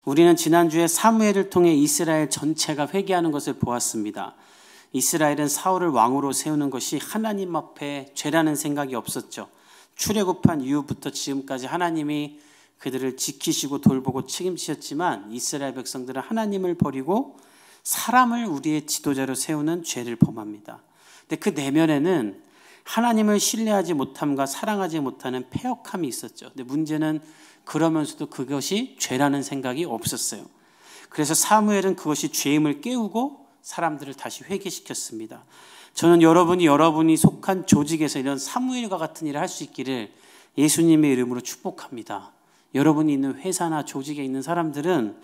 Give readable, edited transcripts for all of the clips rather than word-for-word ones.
우리는 지난주에 사무엘을 통해 이스라엘 전체가 회개하는 것을 보았습니다. 이스라엘은 사울을 왕으로 세우는 것이 하나님 앞에 죄라는 생각이 없었죠. 출애굽한 이후부터 지금까지 하나님이 그들을 지키시고 돌보고 책임지셨지만 이스라엘 백성들은 하나님을 버리고 사람을 우리의 지도자로 세우는 죄를 범합니다. 근데 그 내면에는 하나님을 신뢰하지 못함과 사랑하지 못하는 패역함이 있었죠. 근데 문제는 그러면서도 그것이 죄라는 생각이 없었어요. 그래서 사무엘은 그것이 죄임을 깨우고 사람들을 다시 회개시켰습니다. 저는 여러분이 속한 조직에서 이런 사무엘과 같은 일을 할 수 있기를 예수님의 이름으로 축복합니다. 여러분이 있는 회사나 조직에 있는 사람들은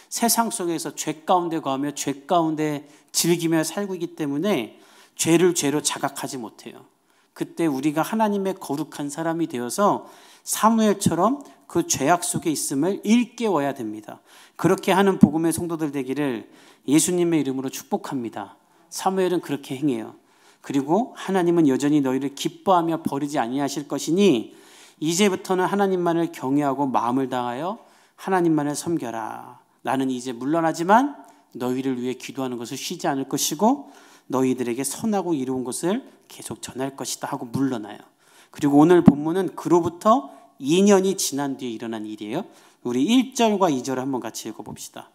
세상 속에서 죄 가운데 거하며 죄 가운데 즐기며 살고 있기 때문에 죄를 죄로 자각하지 못해요. 그때 우리가 하나님의 거룩한 사람이 되어서 사무엘처럼 그 죄악 속에 있음을 일깨워야 됩니다. 그렇게 하는 복음의 성도들 되기를 예수님의 이름으로 축복합니다. 사무엘은 그렇게 행해요. 그리고 하나님은 여전히 너희를 기뻐하며 버리지 아니하실 것이니 이제부터는 하나님만을 경외하고 마음을 다하여 하나님만을 섬겨라. 나는 이제 물러나지만 너희를 위해 기도하는 것을 쉬지 않을 것이고 너희들에게 선하고 이로운 것을 계속 전할 것이다 하고 물러나요. 그리고 오늘 본문은 그로부터 2년이 지난 뒤에 일어난 일이에요. 우리 1절과 2절을 한번 같이 읽어봅시다.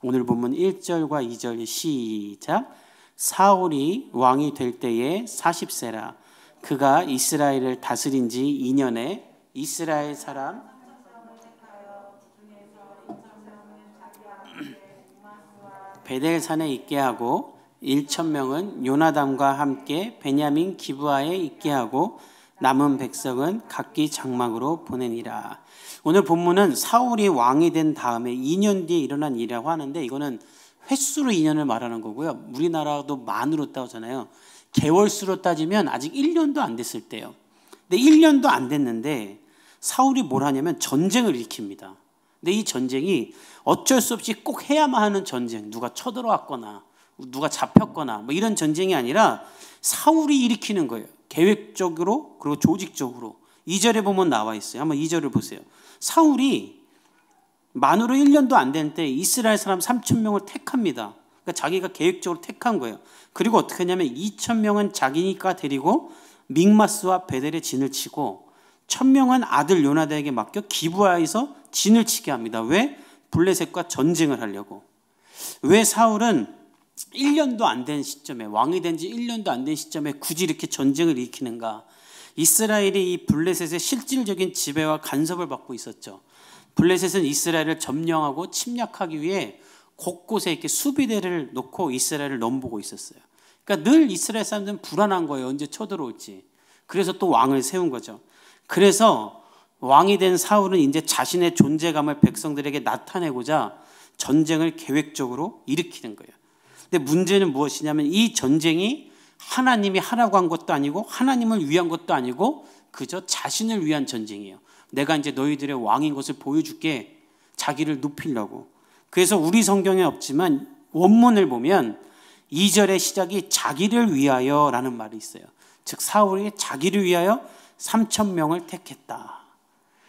오늘 본문 1절과 2절 시작. 사울이 왕이 될 때에 40세라. 그가 이스라엘을 다스린 지 2년에 이스라엘 사람 베델산에 있게 하고 1,000명은 요나단과 함께 베냐민 기브아에 있게 하고 남은 백성은 각기 장막으로 보내니라. 오늘 본문은 사울이 왕이 된 다음에 2년 뒤에 일어난 일이라고 하는데 이거는 횟수로 2년을 말하는 거고요. 우리나라도 만으로 따오잖아요. 개월수로 따지면 아직 1년도 안 됐을 때요. 근데 1년도 안 됐는데 사울이 뭘 하냐면 전쟁을 일으킵니다. 근데 이 전쟁이 어쩔 수 없이 꼭 해야만 하는 전쟁, 누가 쳐들어왔거나 누가 잡혔거나 뭐 이런 전쟁이 아니라 사울이 일으키는 거예요. 계획적으로 그리고 조직적으로. 2절에 보면 나와 있어요. 한번 2절을 보세요. 사울이 만으로 1년도 안 된 때 이스라엘 사람 3,000명을 택합니다. 그러니까 자기가 계획적으로 택한 거예요. 그리고 어떻게 하냐면 2,000명은 자기니까 데리고 믹마스와 베델에 진을 치고 1,000명은 아들 요나단에게 맡겨 기브아에서 진을 치게 합니다. 왜? 블레셋과 전쟁을 하려고. 왜 사울은 1년도 안 된 시점에, 왕이 된 지 1년도 안 된 시점에 굳이 이렇게 전쟁을 일으키는가? 이스라엘이 이 블레셋의 실질적인 지배와 간섭을 받고 있었죠. 블레셋은 이스라엘을 점령하고 침략하기 위해 곳곳에 이렇게 수비대를 놓고 이스라엘을 넘보고 있었어요. 그러니까 늘 이스라엘 사람들은 불안한 거예요. 언제 쳐들어올지. 그래서 또 왕을 세운 거죠. 그래서 왕이 된 사울은 이제 자신의 존재감을 백성들에게 나타내고자 전쟁을 계획적으로 일으키는 거예요. 근데 문제는 무엇이냐면 이 전쟁이 하나님이 하라고 한 것도 아니고 하나님을 위한 것도 아니고 그저 자신을 위한 전쟁이에요. 내가 이제 너희들의 왕인 것을 보여줄게. 자기를 높이려고. 그래서 우리 성경에 없지만 원문을 보면 2절의 시작이 자기를 위하여라는 말이 있어요. 즉 사울이 자기를 위하여 3,000명을 택했다.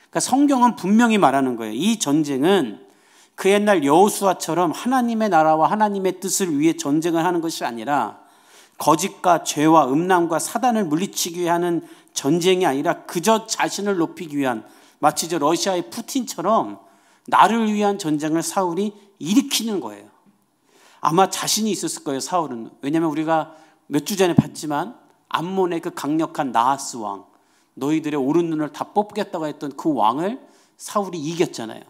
그러니까 성경은 분명히 말하는 거예요. 이 전쟁은 그 옛날 여호수아처럼 하나님의 나라와 하나님의 뜻을 위해 전쟁을 하는 것이 아니라 거짓과 죄와 음란과 사단을 물리치기 위해 하는 전쟁이 아니라 그저 자신을 높이기 위한, 마치 저 러시아의 푸틴처럼 나를 위한 전쟁을 사울이 일으키는 거예요. 아마 자신이 있었을 거예요, 사울은. 왜냐하면 우리가 몇 주 전에 봤지만 암몬의 그 강력한 나하스 왕, 너희들의 오른 눈을 다 뽑겠다고 했던 그 왕을 사울이 이겼잖아요.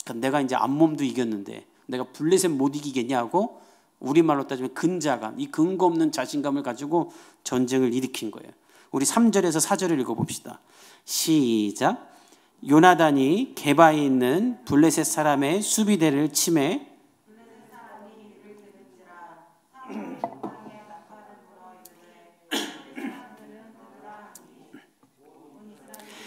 그러니까 내가 이제 암몬도 이겼는데 내가 블레셋 못 이기겠냐고, 우리말로 따지면 근자감, 이 근거 없는 자신감을 가지고 전쟁을 일으킨 거예요. 우리 3절에서 4절을 읽어봅시다. 시작. 요나단이 게바에 있는 블레셋 사람의 수비대를 치매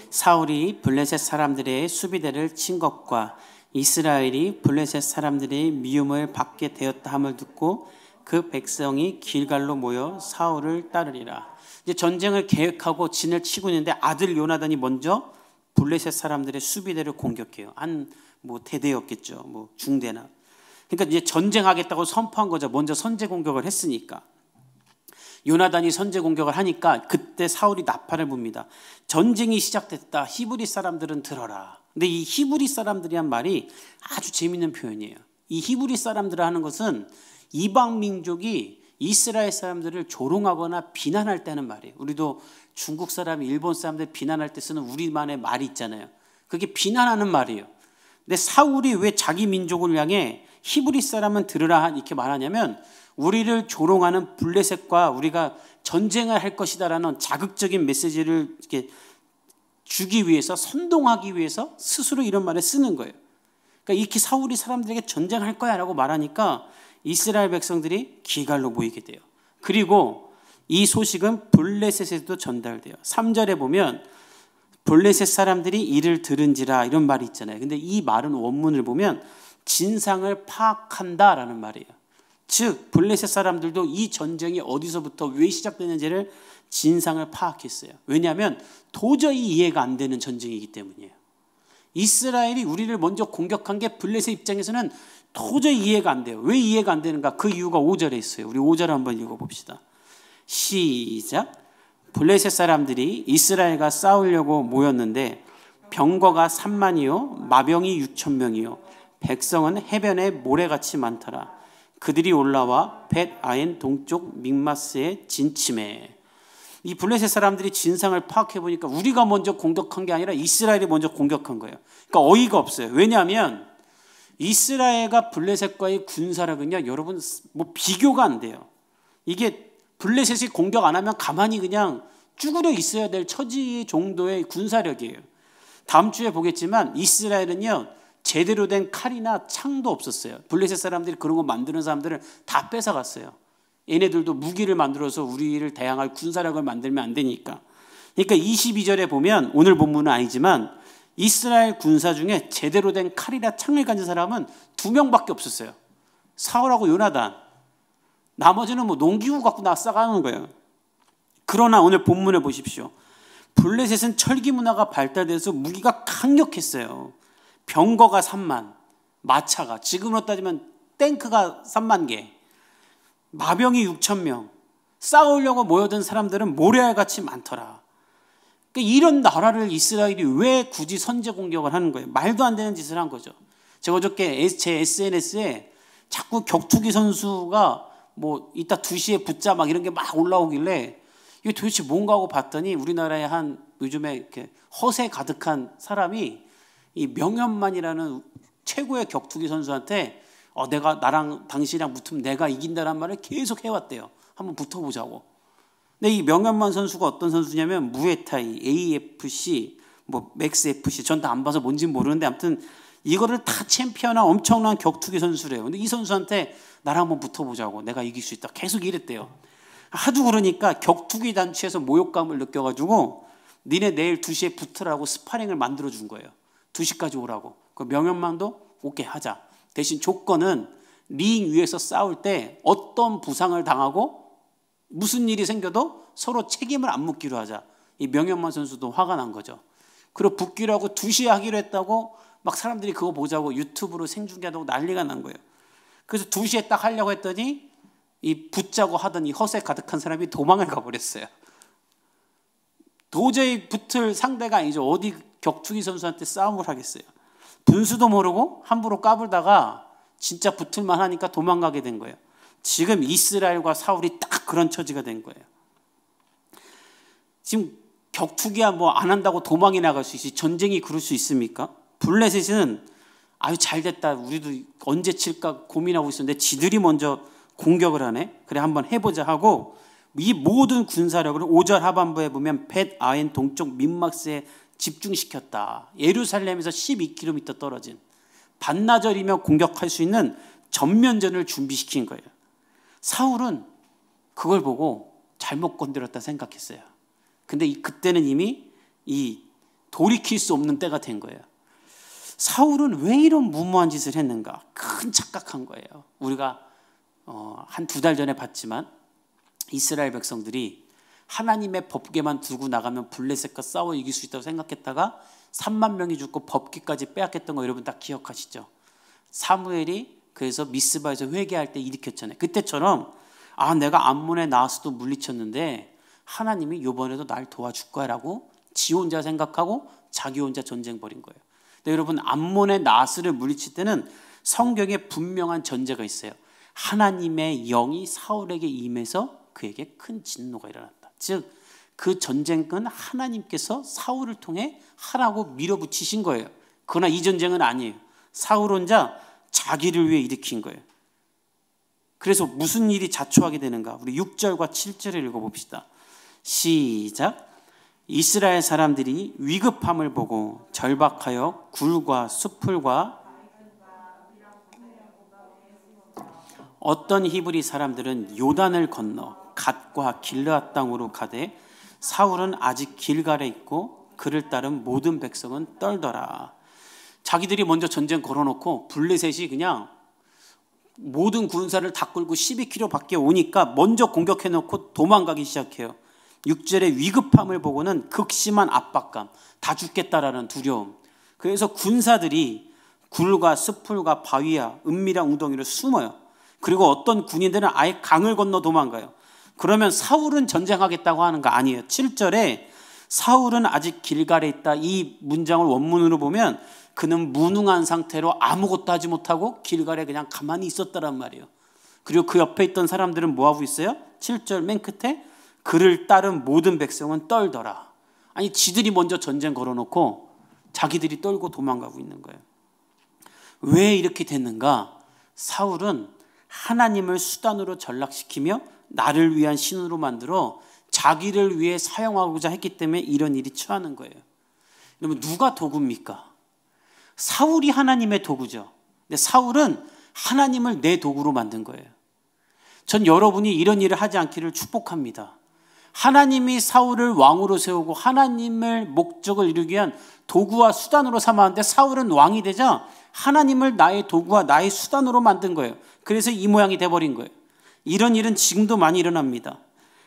사울이 블레셋 사람들의 수비대를 친 것과 이스라엘이 블레셋 사람들의 미움을 받게 되었다 함을 듣고 그 백성이 길갈로 모여 사울을 따르리라. 이제 전쟁을 계획하고 진을 치고 있는데 아들 요나단이 먼저 블레셋 사람들의 수비대를 공격해요. 한 뭐 대대였겠죠. 뭐 중대나. 그러니까 이제 전쟁하겠다고 선포한 거죠. 먼저 선제 공격을 했으니까. 요나단이 선제 공격을 하니까 그때 사울이 나팔을 붑니다. 전쟁이 시작됐다. 히브리 사람들은 들어라. 근데 이 히브리 사람들이란 말이 아주 재밌는 표현이에요. 이 히브리 사람들 하는 것은 이방 민족이 이스라엘 사람들을 조롱하거나 비난할 때 하는 말이에요. 우리도 중국 사람, 일본 사람들 비난할 때 쓰는 우리만의 말이 있잖아요. 그게 비난하는 말이에요. 근데 사울이 왜 자기 민족을 향해 히브리 사람은 들으라 이렇게 말하냐면 우리를 조롱하는 블레셋과 우리가 전쟁을 할 것이다라는 자극적인 메시지를 이렇게 주기 위해서, 선동하기 위해서 스스로 이런 말을 쓰는 거예요. 그러니까 이렇게 사울이 사람들에게 전쟁할 거야 라고 말하니까 이스라엘 백성들이 기갈로 모이게 돼요. 그리고 이 소식은 블레셋에도 전달돼요. 3절에 보면 블레셋 사람들이 이를 들은지라 이런 말이 있잖아요. 근데 이 말은 원문을 보면 진상을 파악한다라는 말이에요. 즉 블레셋 사람들도 이 전쟁이 어디서부터 왜 시작되는지를 진상을 파악했어요. 왜냐하면 도저히 이해가 안 되는 전쟁이기 때문이에요. 이스라엘이 우리를 먼저 공격한 게 블레셋 입장에서는 도저히 이해가 안 돼요. 왜 이해가 안 되는가? 그 이유가 5절에 있어요. 우리 5절을 한번 읽어봅시다. 시작. 블레셋 사람들이 이스라엘과 싸우려고 모였는데 병거가 3만이요 마병이 6천 명이요 백성은 해변에 모래같이 많더라. 그들이 올라와 벳 아엔 동쪽 믹마스에 진침해. 이 블레셋 사람들이 진상을 파악해 보니까 우리가 먼저 공격한 게 아니라 이스라엘이 먼저 공격한 거예요. 그러니까 어이가 없어요. 왜냐하면 이스라엘과 블레셋과의 군사력은요, 여러분 뭐 비교가 안 돼요. 이게 블레셋이 공격 안 하면 가만히 그냥 쭈그려 있어야 될 처지 정도의 군사력이에요. 다음 주에 보겠지만 이스라엘은요 제대로 된 칼이나 창도 없었어요. 블레셋 사람들이 그런 거 만드는 사람들을 다 뺏어갔어요. 얘네들도 무기를 만들어서 우리를 대항할 군사력을 만들면 안 되니까. 그러니까 22절에 보면 오늘 본문은 아니지만 이스라엘 군사 중에 제대로 된 칼이나 창을 가진 사람은 2명밖에 없었어요. 사울하고 요나단. 나머지는 뭐 농기구 갖고 나싸가는 거예요. 그러나 오늘 본문을 보십시오. 블레셋은 철기 문화가 발달돼서 무기가 강력했어요. 병거가 3만, 마차가 지금으로 따지면 탱크가 3만 개, 마병이 6천 명, 싸우려고 모여든 사람들은 모래알같이 많더라. 그러니까 이런 나라를 이스라엘이 왜 굳이 선제 공격을 하는 거예요? 말도 안 되는 짓을 한 거죠. 제가 어저께 제 SNS에 자꾸 격투기 선수가 뭐 이따 2시에 붙자 막 이런 게 막 올라오길래 이게 도대체 뭔가 하고 봤더니 우리나라에 한 요즘에 이렇게 허세 가득한 사람이 이 명현만이라는 최고의 격투기 선수한테 내가 나랑 당신이랑 붙으면 내가 이긴다는 말을 계속 해왔대요. 한번 붙어보자고. 근데 이 명현만 선수가 어떤 선수냐면 무에타이, AFC, 뭐 맥스 FC 전 다 안 봐서 뭔지는 모르는데 아무튼 이거를 다 챔피언한 엄청난 격투기 선수래요. 근데 이 선수한테 나랑 한번 붙어보자고 내가 이길 수 있다. 계속 이랬대요. 하도 그러니까 격투기 단체에서 모욕감을 느껴가지고 니네 내일 2시에 붙으라고 스파링을 만들어준 거예요. 2시까지 오라고. 그 명현만도 오케이 하자. 대신 조건은 링 위에서 싸울 때 어떤 부상을 당하고 무슨 일이 생겨도 서로 책임을 안 묻기로 하자. 이 명현만 선수도 화가 난 거죠. 그리고 붙기로 하고 2시에 하기로 했다고 막 사람들이 그거 보자고 유튜브로 생중계하고 난리가 난 거예요. 그래서 2시에 딱 하려고 했더니 이 붙자고 하던 이 허세 가득한 사람이 도망을 가버렸어요. 도저히 붙을 상대가 아니죠. 어디 격투기 선수한테 싸움을 하겠어요. 분수도 모르고 함부로 까불다가 진짜 붙을만 하니까 도망가게 된 거예요. 지금 이스라엘과 사울이 딱 그런 처지가 된 거예요. 지금 격투기야 뭐 안 한다고 도망이 나갈 수 있지 전쟁이 그럴 수 있습니까? 블레셋은 아유 잘됐다 우리도 언제 칠까 고민하고 있었는데 지들이 먼저 공격을 하네. 그래 한번 해보자 하고 이 모든 군사력을 5절 하반부에 보면 벳 아엔 동쪽 민막스에 집중시켰다. 예루살렘에서 12km 떨어진 반나절이면 공격할 수 있는 전면전을 준비시킨 거예요. 사울은 그걸 보고 잘못 건드렸다 생각했어요. 근데 그때는 이미 이 돌이킬 수 없는 때가 된 거예요. 사울은 왜 이런 무모한 짓을 했는가? 큰 착각한 거예요. 우리가 한 2달 전에 봤지만 이스라엘 백성들이 하나님의 법궤만 두고 나가면 블레셋과 싸워 이길 수 있다고 생각했다가 3만 명이 죽고 법궤까지 빼앗겼던 거 여러분 다 기억하시죠? 사무엘이 그래서 미스바에서 회개할 때 일으켰잖아요. 그때처럼 내가 암몬에 나와서도 물리쳤는데 하나님이 이번에도 날 도와줄 거야 라고 지 혼자 생각하고 자기 혼자 전쟁 벌인 거예요. 근데 여러분 암몬의 나스를 물리칠 때는 성경에 분명한 전제가 있어요. 하나님의 영이 사울에게 임해서 그에게 큰 진노가 일어났다. 즉 그 전쟁은 하나님께서 사울을 통해 하라고 밀어붙이신 거예요. 그러나 이 전쟁은 아니에요. 사울 혼자 자기를 위해 일으킨 거예요. 그래서 무슨 일이 자초하게 되는가? 우리 6절과 7절을 읽어봅시다. 시작. 이스라엘 사람들이 위급함을 보고 절박하여 굴과 숲풀과 어떤 히브리 사람들은 요단을 건너 갓과 길르앗 땅으로 가되 사울은 아직 길갈에 있고 그를 따른 모든 백성은 떨더라. 자기들이 먼저 전쟁 걸어놓고 블레셋이 그냥 모든 군사를 다 끌고 12km 밖에 오니까 먼저 공격해놓고 도망가기 시작해요. 6절의 위급함을 보고는 극심한 압박감, 다 죽겠다라는 두려움. 그래서 군사들이 굴과 숲풀과 바위와 은밀한 웅덩이로 숨어요. 그리고 어떤 군인들은 아예 강을 건너 도망가요. 그러면 사울은 전쟁하겠다고 하는 거 아니에요. 7절에 사울은 아직 길갈에 있다. 이 문장을 원문으로 보면 그는 무능한 상태로 아무것도 하지 못하고 길갈에 그냥 가만히 있었다란 말이에요. 그리고 그 옆에 있던 사람들은 뭐하고 있어요? 7절 맨 끝에 그를 따른 모든 백성은 떨더라. 아니 지들이 먼저 전쟁 걸어놓고 자기들이 떨고 도망가고 있는 거예요. 왜 이렇게 됐는가? 사울은 하나님을 수단으로 전락시키며 나를 위한 신으로 만들어 자기를 위해 사용하고자 했기 때문에 이런 일이 처하는 거예요. 여러분 누가 도구입니까? 사울이 하나님의 도구죠. 근데 사울은 하나님을 내 도구로 만든 거예요. 전 여러분이 이런 일을 하지 않기를 축복합니다. 하나님이 사울을 왕으로 세우고 하나님의 목적을 이루기 위한 도구와 수단으로 삼았는데 사울은 왕이 되자 하나님을 나의 도구와 나의 수단으로 만든 거예요. 그래서 이 모양이 돼버린 거예요. 이런 일은 지금도 많이 일어납니다.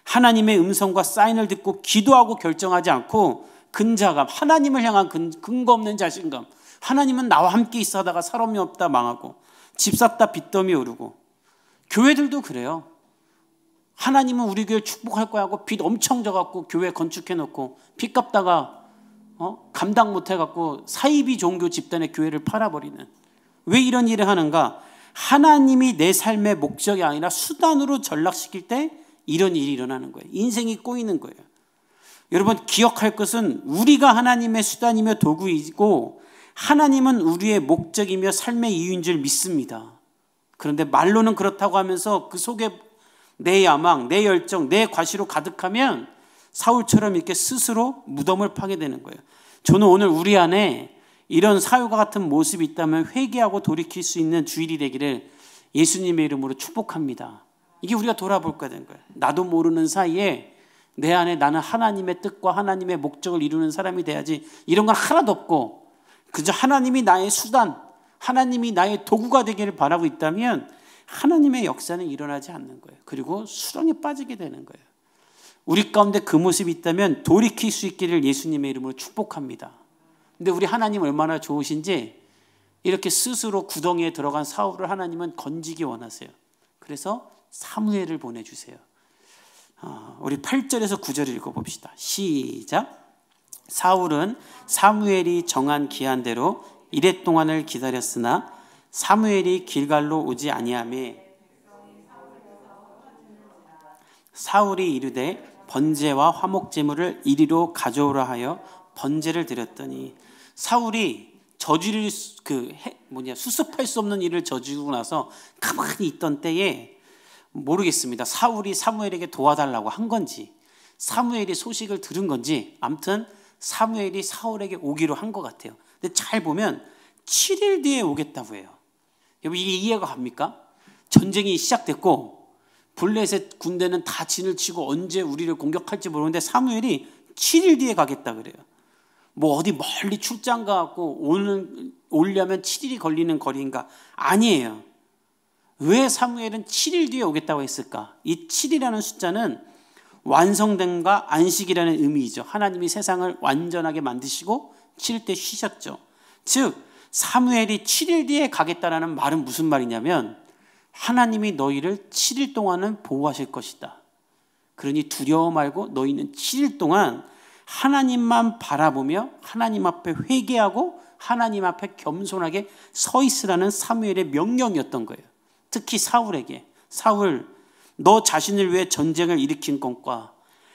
하나님의 음성과 사인을 듣고 기도하고 결정하지 않고 근자감, 하나님을 향한 근거 없는 자신감, 하나님은 나와 함께 있어 하다가 사람이 없다 망하고 집 샀다 빚더미 오르고. 교회들도 그래요. 하나님은 우리 교회 축복할 거야 하고 빚 엄청 져갖고 교회 건축해놓고 빚 갚다가 감당 못해갖고 사이비 종교 집단의 교회를 팔아버리는. 왜 이런 일을 하는가? 하나님이 내 삶의 목적이 아니라 수단으로 전락시킬 때 이런 일이 일어나는 거예요. 인생이 꼬이는 거예요. 여러분 기억할 것은 우리가 하나님의 수단이며 도구이고 하나님은 우리의 목적이며 삶의 이유인 줄 믿습니다. 그런데 말로는 그렇다고 하면서 그 속에 내 야망, 내 열정, 내 과시로 가득하면 사울처럼 이렇게 스스로 무덤을 파게 되는 거예요. 저는 오늘 우리 안에 이런 사울과 같은 모습이 있다면 회개하고 돌이킬 수 있는 주일이 되기를 예수님의 이름으로 축복합니다. 이게 우리가 돌아볼까 되는 거예요. 나도 모르는 사이에 내 안에 나는 하나님의 뜻과 하나님의 목적을 이루는 사람이 돼야지. 이런 건 하나도 없고 그저 하나님이 나의 수단, 하나님이 나의 도구가 되기를 바라고 있다면 하나님의 역사는 일어나지 않는 거예요. 그리고 수렁에 빠지게 되는 거예요. 우리 가운데 그 모습이 있다면 돌이킬 수 있기를 예수님의 이름으로 축복합니다. 근데 우리 하나님 얼마나 좋으신지 이렇게 스스로 구덩이에 들어간 사울을 하나님은 건지기 원하세요. 그래서 사무엘을 보내주세요. 우리 8절에서 9절을 읽어봅시다. 시작. 사울은 사무엘이 정한 기한대로 이랫 동안을 기다렸으나 사무엘이 길갈로 오지 아니하매 사울이 이르되 번제와 화목제물을 이리로 가져오라 하여 번제를 드렸더니 사울이 저지를 수습할 수 없는 일을 저지르고 나서 가만히 있던 때에 모르겠습니다. 사울이 사무엘에게 도와달라고 한 건지 사무엘이 소식을 들은 건지 아무튼 사무엘이 사울에게 오기로 한 것 같아요. 근데 잘 보면 7일 뒤에 오겠다고 해요. 여러분 이게 이해가 갑니까? 전쟁이 시작됐고 블레셋 군대는 다 진을 치고 언제 우리를 공격할지 모르는데 사무엘이 7일 뒤에 가겠다 그래요. 뭐 어디 멀리 출장 가고 오려면 7일이 걸리는 거리인가? 아니에요. 왜 사무엘은 7일 뒤에 오겠다고 했을까? 이 7이라는 숫자는 완성됨과 안식이라는 의미이죠. 하나님이 세상을 완전하게 만드시고 7일 때 쉬셨죠. 즉 사무엘이 7일 뒤에 가겠다라는 말은 무슨 말이냐면 하나님이 너희를 7일 동안은 보호하실 것이다. 그러니 두려워 말고 너희는 7일 동안 하나님만 바라보며 하나님 앞에 회개하고 하나님 앞에 겸손하게 서 있으라는 사무엘의 명령이었던 거예요. 특히 사울에게, 사울 너 자신을 위해 전쟁을 일으킨 것과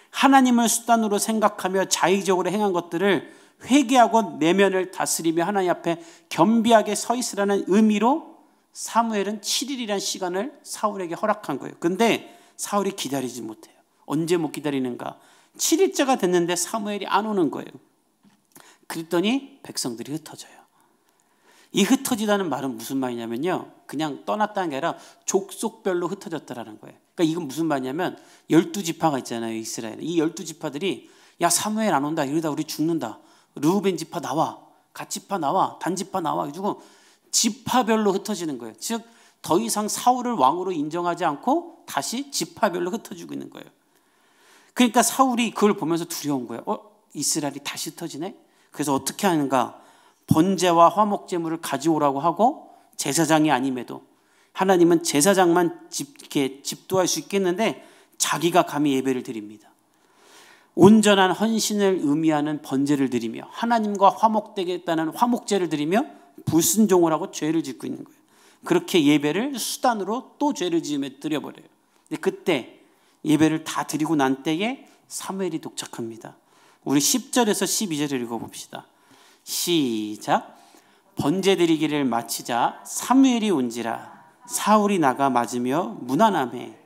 하나님을 수단으로 생각하며 자의적으로 행한 것들을 회개하고 내면을 다스리며 하나님 앞에 겸비하게 서 있으라는 의미로 사무엘은 7일이라는 시간을 사울에게 허락한 거예요. 근데 사울이 기다리지 못해요. 언제 못 기다리는가? 7일째가 됐는데 사무엘이 안 오는 거예요. 그랬더니 백성들이 흩어져요. 이 흩어지다는 말은 무슨 말이냐면요, 그냥 떠났다는 게 아니라 족속별로 흩어졌다라는 거예요. 그러니까 이건 무슨 말이냐면 12지파가 있잖아요, 이스라엘에. 이 12지파들이 야 사무엘 안 온다 이러다 우리 죽는다. 르우벤 지파 나와, 갓지파 나와, 단지파 나와 해주고 지파별로 흩어지는 거예요. 즉 더 이상 사울을 왕으로 인정하지 않고 다시 지파별로 흩어지고 있는 거예요. 그러니까 사울이 그걸 보면서 두려운 거예요. 이스라엘이 다시 흩어지네? 그래서 어떻게 하는가? 번제와 화목제물을 가져오라고 하고 제사장이 아님에도 하나님은 제사장만 이렇게 집도할 수 있겠는데 자기가 감히 예배를 드립니다. 온전한 헌신을 의미하는 번제를 드리며 하나님과 화목되겠다는 화목제를 드리며 불순종을 하고 죄를 짓고 있는 거예요. 그렇게 예배를 수단으로 또 죄를 지으며 드려버려요. 근데 그때 예배를 다 드리고 난 때에 사무엘이 도착합니다. 우리 10절에서 12절을 읽어봅시다. 시작. 번제 드리기를 마치자 사무엘이 온지라 사울이 나가 맞으며 무난하매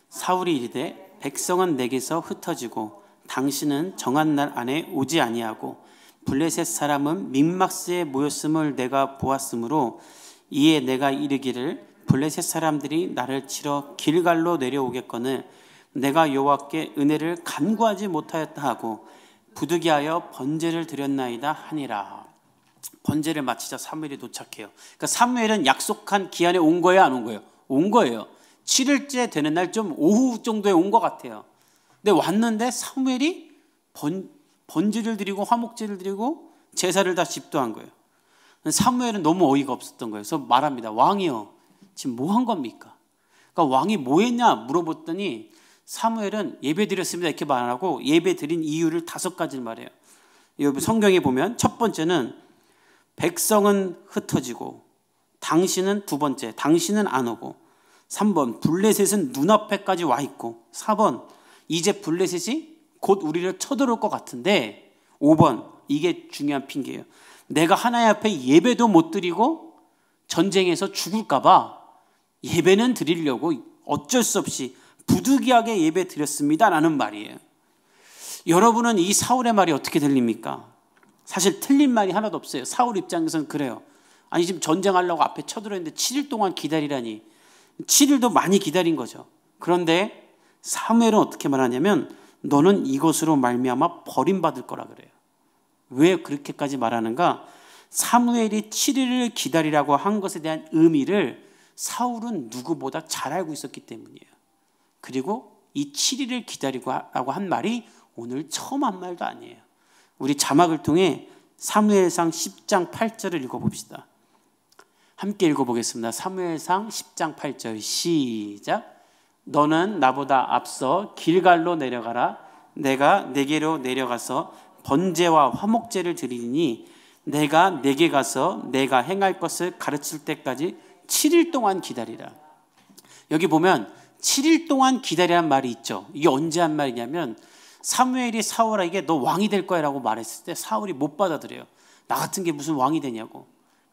사울이 이르되 백성은 내게서 흩어지고 당신은 정한 날 안에 오지 아니하고 블레셋 사람은 믹마스에 모였음을 내가 보았으므로 이에 내가 이르기를 블레셋 사람들이 나를 치러 길갈로 내려오겠거늘 내가 여호와께 은혜를 간구하지 못하였다 하고 부득이하여 번제를 드렸나이다 하니라. 번제를 마치자 사무엘이 도착해요. 그러니까 사무엘은 약속한 기한에 온 거예요, 안 온 거예요? 온 거예요. 7일째 되는 날 좀 오후 정도에 온 것 같아요. 근데 왔는데 사무엘이 번제를 드리고 화목제를 드리고 제사를 다 집도한 거예요. 사무엘은 너무 어이가 없었던 거예요. 그래서 말합니다. 왕이요, 지금 뭐 한 겁니까? 그러니까 왕이 뭐 했냐 물어봤더니 사무엘은 예배 드렸습니다 이렇게 말하고 예배 드린 이유를 5가지를 말해요. 여기 성경에 보면 첫 번째는 백성은 흩어지고 당신은 두 번째, 당신은 안 오고 3번 블레셋은 눈앞에까지 와 있고 4번 이제 블레셋이 곧 우리를 쳐들어올 것 같은데 5번 이게 중요한 핑계예요. 내가 하나님 앞에 예배도 못 드리고 전쟁에서 죽을까 봐 예배는 드리려고 어쩔 수 없이 부득이하게 예배 드렸습니다 라는 말이에요. 여러분은 이 사울의 말이 어떻게 들립니까? 사실 틀린 말이 하나도 없어요. 사울 입장에서는 그래요. 아니 지금 전쟁하려고 앞에 쳐들어있는데 7일 동안 기다리라니 7일도 많이 기다린 거죠. 그런데 사무엘은 어떻게 말하냐면 너는 이것으로 말미암아 버림받을 거라 그래요. 왜 그렇게까지 말하는가? 사무엘이 7일을 기다리라고 한 것에 대한 의미를 사울은 누구보다 잘 알고 있었기 때문이에요. 그리고 이 7일을 기다리라고 한 말이 오늘 처음 한 말도 아니에요. 우리 자막을 통해 사무엘상 10장 8절을 읽어봅시다. 함께 읽어보겠습니다. 사무엘상 10장 8절 시작. 너는 나보다 앞서 길갈로 내려가라. 내가 내게로 내려가서 번제와 화목제를 드리니 내가 내게 가서 내가 행할 것을 가르칠 때까지 7일 동안 기다리라. 여기 보면 7일 동안 기다리라는 말이 있죠. 이게 언제 한 말이냐면 사무엘이 사울에게 너 왕이 될 거야 라고 말했을 때 사울이 못 받아들여요. 나 같은 게 무슨 왕이 되냐고.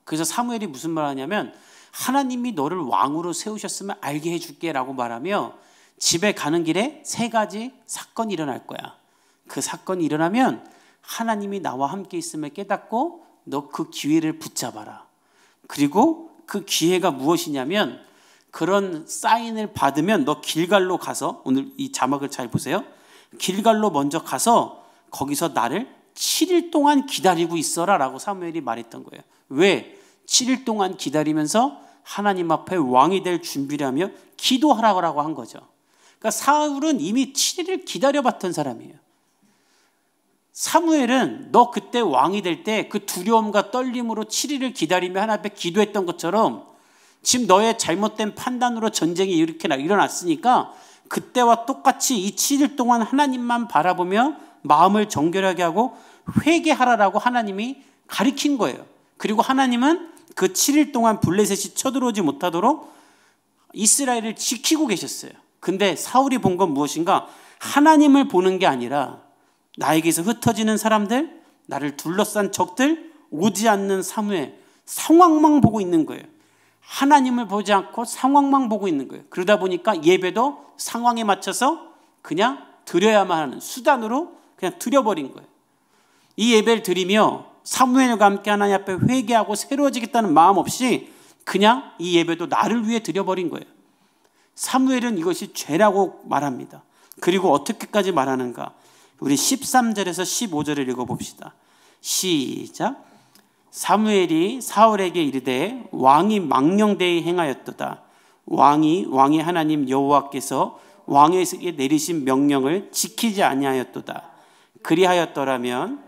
그래서 사무엘이 무슨 말 하냐면 하나님이 너를 왕으로 세우셨으면 알게 해줄게 라고 말하며 집에 가는 길에 3가지 사건이 일어날 거야. 그 사건이 일어나면 하나님이 나와 함께 있음을 깨닫고 너 그 기회를 붙잡아라. 그리고 그 기회가 무엇이냐면 그런 사인을 받으면 너 길갈로 가서, 오늘 이 자막을 잘 보세요. 길갈로 먼저 가서 거기서 나를 7일 동안 기다리고 있어라 라고 사무엘이 말했던 거예요. 왜? 7일 동안 기다리면서 하나님 앞에 왕이 될 준비를 하며 기도하라고 한 거죠. 그러니까 사울은 이미 7일을 기다려봤던 사람이에요. 사무엘은 너 그때 왕이 될 때 그 두려움과 떨림으로 7일을 기다리며 하나님 앞에 기도했던 것처럼 지금 너의 잘못된 판단으로 전쟁이 이렇게 일어났으니까 그때와 똑같이 이 7일 동안 하나님만 바라보며 마음을 정결하게 하고 회개하라라고 하나님이 가리킨 거예요. 그리고 하나님은 그 7일 동안 블레셋이 쳐들어오지 못하도록 이스라엘을 지키고 계셨어요. 근데 사울이 본 건 무엇인가? 하나님을 보는 게 아니라 나에게서 흩어지는 사람들, 나를 둘러싼 적들, 오지 않는 사무엘, 상황만 보고 있는 거예요. 하나님을 보지 않고 상황만 보고 있는 거예요. 그러다 보니까 예배도 상황에 맞춰서 그냥 드려야만 하는 수단으로 그냥 드려버린 거예요. 이 예배를 드리며 사무엘과 함께 하나님 앞에 회개하고 새로워지겠다는 마음 없이 그냥 이 예배도 나를 위해 드려버린 거예요. 사무엘은 이것이 죄라고 말합니다. 그리고 어떻게까지 말하는가? 우리 13절에서 15절을 읽어봅시다. 시작. 사무엘이 사울에게 이르되 왕이 망령되이 행하였도다. 왕이 하나님 여호와께서 왕에게 내리신 명령을 지키지 아니하였도다. 그리하였더라면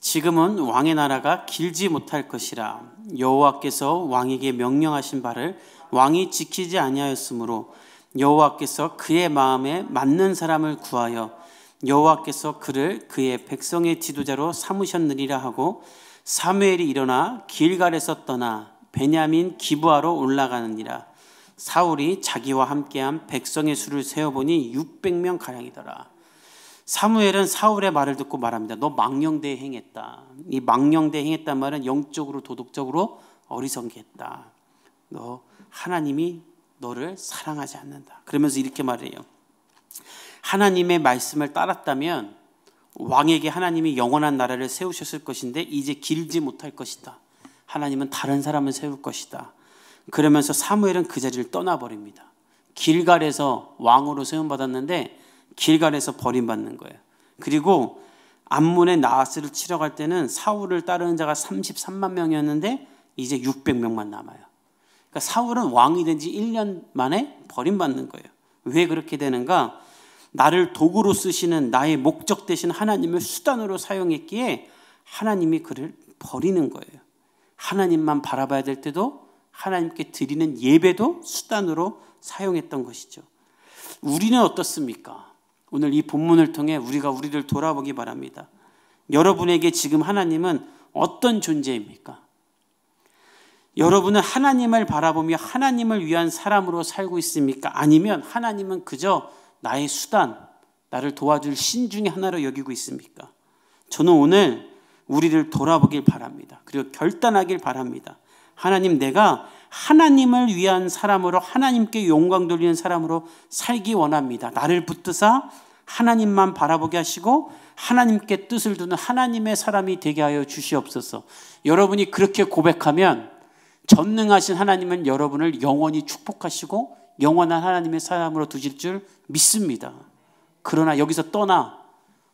지금은 왕의 나라가 길지 못할 것이라. 여호와께서 왕에게 명령하신 바를 왕이 지키지 아니하였으므로 여호와께서 그의 마음에 맞는 사람을 구하여 여호와께서 그를 그의 백성의 지도자로 삼으셨느니라 하고 사무엘이 일어나 길갈에서 떠나 베냐민 기브아로 올라가느니라. 사울이 자기와 함께한 백성의 수를 세어보니 600명 가량이더라. 사무엘은 사울의 말을 듣고 말합니다. 너 망령되이 행했다. 이 망령되이 행했단 말은 영적으로 도덕적으로 어리석게 했다. 너 하나님이 너를 사랑하지 않는다. 그러면서 이렇게 말해요. 하나님의 말씀을 따랐다면 왕에게 하나님이 영원한 나라를 세우셨을 것인데 이제 길지 못할 것이다. 하나님은 다른 사람을 세울 것이다. 그러면서 사무엘은 그 자리를 떠나버립니다. 길갈에서 왕으로 세움받았는데 길갈에서 버림받는 거예요. 그리고 암몬의 나하스를 치러 갈 때는 사울을 따르는 자가 33만 명이었는데 이제 600명만 남아요. 그러니까 사울은 왕이 된 지 1년 만에 버림받는 거예요. 왜 그렇게 되는가? 나를 도구로 쓰시는 나의 목적 대신 하나님을 수단으로 사용했기에 하나님이 그를 버리는 거예요. 하나님만 바라봐야 될 때도 하나님께 드리는 예배도 수단으로 사용했던 것이죠. 우리는 어떻습니까? 오늘 이 본문을 통해 우리가 우리를 돌아보기 바랍니다. 여러분에게 지금 하나님은 어떤 존재입니까? 여러분은 하나님을 바라보며 하나님을 위한 사람으로 살고 있습니까? 아니면 하나님은 그저 나의 수단, 나를 도와줄 신 중에 하나로 여기고 있습니까? 저는 오늘 우리를 돌아보길 바랍니다. 그리고 결단하길 바랍니다. 하나님, 내가 하나님을 위한 사람으로 하나님께 영광 돌리는 사람으로 살기 원합니다. 나를 붙드사 하나님만 바라보게 하시고 하나님께 뜻을 두는 하나님의 사람이 되게 하여 주시옵소서. 여러분이 그렇게 고백하면 전능하신 하나님은 여러분을 영원히 축복하시고 영원한 하나님의 사람으로 두실 줄 믿습니다. 그러나 여기서 떠나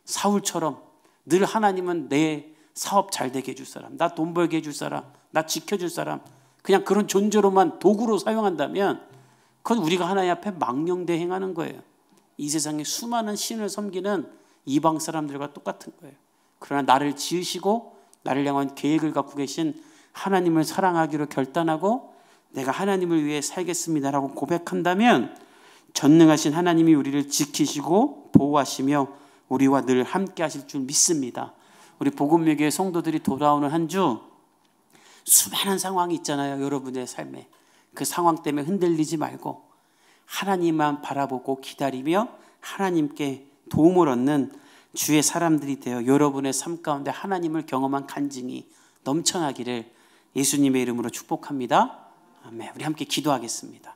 사울처럼 늘 하나님은 내 사업 잘 되게 해줄 사람, 나 돈 벌게 해줄 사람, 나 지켜줄 사람, 그냥 그런 존재로만 도구로 사용한다면 그건 우리가 하나님 앞에 망령되이 행하는 거예요. 이 세상에 수많은 신을 섬기는 이방 사람들과 똑같은 거예요. 그러나 나를 지으시고 나를 향한 계획을 갖고 계신 하나님을 사랑하기로 결단하고 내가 하나님을 위해 살겠습니다라고 고백한다면 전능하신 하나님이 우리를 지키시고 보호하시며 우리와 늘 함께 하실 줄 믿습니다. 우리 복음예교의 성도들이 돌아오는 한 주 수많은 상황이 있잖아요. 여러분의 삶에. 그 상황 때문에 흔들리지 말고 하나님만 바라보고 기다리며 하나님께 도움을 얻는 주의 사람들이 되어 여러분의 삶 가운데 하나님을 경험한 간증이 넘쳐나기를 예수님의 이름으로 축복합니다. 아멘. 우리 함께 기도하겠습니다.